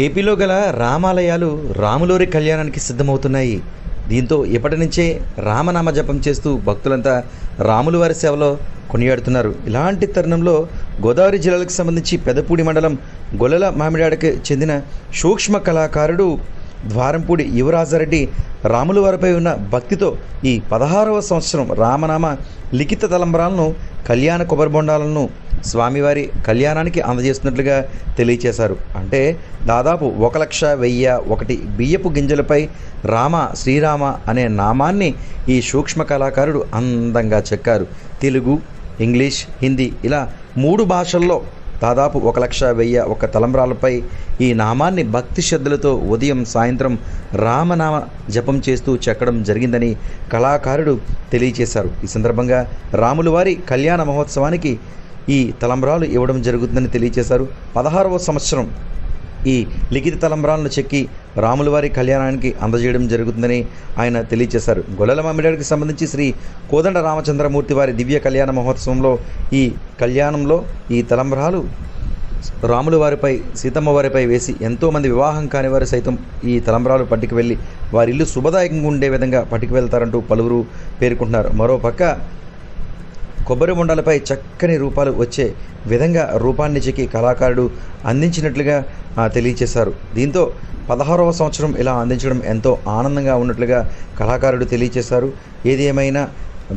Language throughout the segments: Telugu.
ఏపీలో గల రామాలయాలు రాములవారి కళ్యాణానికి సిద్ధమవుతున్నాయి. దీంతో ఇప్పటి నుంచే రామనామ జపం చేస్తూ భక్తులంతా రాములవారి సేవలో కొనియాడుతున్నారు. ఇలాంటి తరుణంలో గోదావరి జిల్లాలకు సంబంధించి పెదపూడి మండలం గొల్లల మామిడాడకి చెందిన సూక్ష్మ కళాకారుడు ద్వారంపూడి యువరాజారెడ్డి రాములవారిపై ఉన్న భక్తితో ఈ 16వ సంవత్సరం రామనామ లిఖిత తలంబరాలను కళ్యాణ కొబ్బరిబొండాలను స్వామివారి కళ్యాణానికి అందజేస్తున్నట్లుగా తెలియచేశారు. అంటే దాదాపు 1,01,001 బియ్యపు గింజలపై రామ శ్రీరామ అనే నామాన్ని ఈ సూక్ష్మ కళాకారుడు అందంగా చెక్కారు. తెలుగు, ఇంగ్లీష్, హిందీ ఇలా 3 భాషల్లో దాదాపు 1,01,001 తలంబ్రాలపై ఈ నామాన్ని భక్తి శ్రద్ధలతో ఉదయం సాయంత్రం రామనామ జపం చేస్తూ చెక్కడం జరిగిందని కళాకారుడు తెలియచేశారు. ఈ సందర్భంగా రాములవారి కళ్యాణ మహోత్సవానికి ఈ తలంబ్రాలు ఇవ్వడం జరుగుతుందని తెలియచేశారు. 16వ సంవత్సరం ఈ లిఖిత తలంబ్రాలను చెక్కి రాములవారి కళ్యాణానికి అందజేయడం జరుగుతుందని ఆయన తెలియచేశారు. గొల్లల మామిడాడికి సంబంధించి శ్రీ కోదండ రామచంద్రమూర్తి వారి దివ్య కళ్యాణ మహోత్సవంలో ఈ కళ్యాణంలో ఈ తలంబ్రాలు రాముల వారిపై సీతమ్మ వారిపై వేసి ఎంతోమంది వివాహం కాని వారు సైతం ఈ తలంబ్రాలు పట్టుకు వెళ్ళి వారి ఇల్లు శుభదాయకంగా ఉండే విధంగా పట్టుకు వెళ్తారంటూ పలువురు పేర్కొంటున్నారు. మరోపక్క కొబ్బరి బొండాలపై చక్కని రూపాలు వచ్చే విధంగా రూపాన్ని చెక్కి కళాకారుడు అందించినట్లుగా తెలియచేశారు. దీంతో 16వ సంవత్సరం ఇలా అందించడం ఎంతో ఆనందంగా ఉన్నట్లుగా కళాకారుడు తెలియచేశారు. ఏది ఏమైనా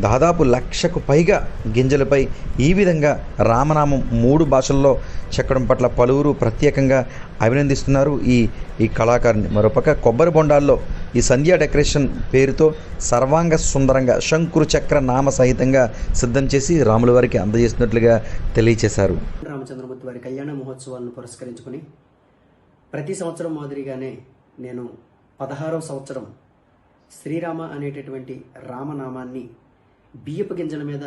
దాదాపు 1,00,000కు పైగా గింజలపై ఈ విధంగా రామనామం 3 భాషల్లో చెక్కడం పట్ల పలువురు ప్రత్యేకంగా అభినందిస్తున్నారు ఈ కళాకారుని. మరోపక్క కొబ్బరి బొండాల్లో ఈ సంధ్యా డెకరేషన్ పేరుతో సర్వాంగ సుందరంగా శంకురు చక్ర నామ సహితంగా సిద్ధం చేసి రాముల వారికి అందజేస్తున్నట్లుగా తెలియచేశారు. రామచంద్రమూర్తి వారి కళ్యాణ మహోత్సవాలను పురస్కరించుకుని ప్రతి సంవత్సరం మాదిరిగానే నేను 16వ సంవత్సరం శ్రీరామ అనేటటువంటి రామనామాన్ని బియ్యపు గింజల మీద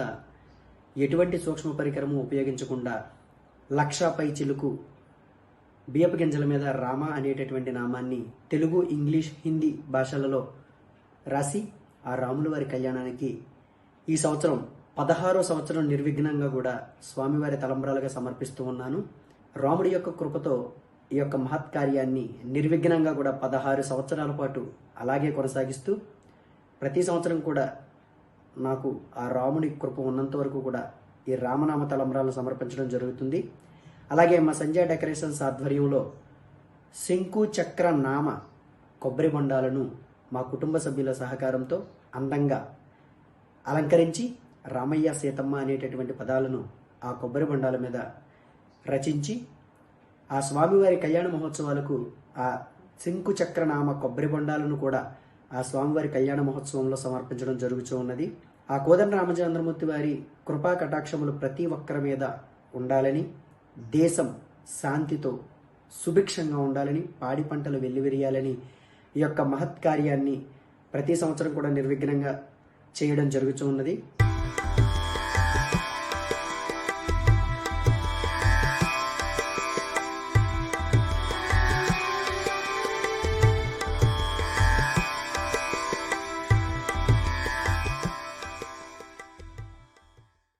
ఎటువంటి సూక్ష్మ పరికరము ఉపయోగించకుండా 1,00,000 పై చిలుకు బియ్యపు గింజల మీద రామ అనేటటువంటి నామాన్ని తెలుగు, ఇంగ్లీష్, హిందీ భాషలలో రాసి ఆ రాముల వారి కళ్యాణానికి ఈ సంవత్సరం 16వ సంవత్సరం నిర్విఘ్నంగా కూడా స్వామివారి తలంబ్రాలుగా సమర్పిస్తూ ఉన్నాను. రాముడి యొక్క కృపతో ఈ యొక్క మహత్ కార్యాన్ని నిర్విఘ్నంగా కూడా 16 సంవత్సరాల పాటు అలాగే కొనసాగిస్తూ ప్రతి సంవత్సరం కూడా నాకు ఆ రాముడి కృప ఉన్నంత వరకు కూడా ఈ రామనామ తలంబ్రాలను సమర్పించడం జరుగుతుంది. అలాగే మా సంజయ్ డెకరేషన్స్ ఆధ్వర్యంలో శంకు చక్ర నామ కొబ్బరి బొండాలను మా కుటుంబ సభ్యుల సహకారంతో అందంగా అలంకరించి రామయ్య సీతమ్మ అనేటటువంటి పదాలను ఆ కొబ్బరి బొండాల మీద రచించి ఆ స్వామివారి కళ్యాణ మహోత్సవాలకు ఆ శంకు చక్రనామ కొబ్బరి బొండాలను కూడా ఆ స్వామివారి కళ్యాణ మహోత్సవంలో సమర్పించడం జరుగుతూ ఉన్నది. ఆ కోదండ రామచంద్రమూర్తి వారి కృపా కటాక్షములు ప్రతి ఒక్కరి మీద ఉండాలని, దేశం శాంతితో సుభిక్షంగా ఉండాలని, పాడి పంటలు వెల్లివిరియాలని ఈ యొక్క మహత్ కార్యాన్ని ప్రతి సంవత్సరం కూడా నిర్విఘ్నంగా చేయడం జరుగుతూ ఉన్నది.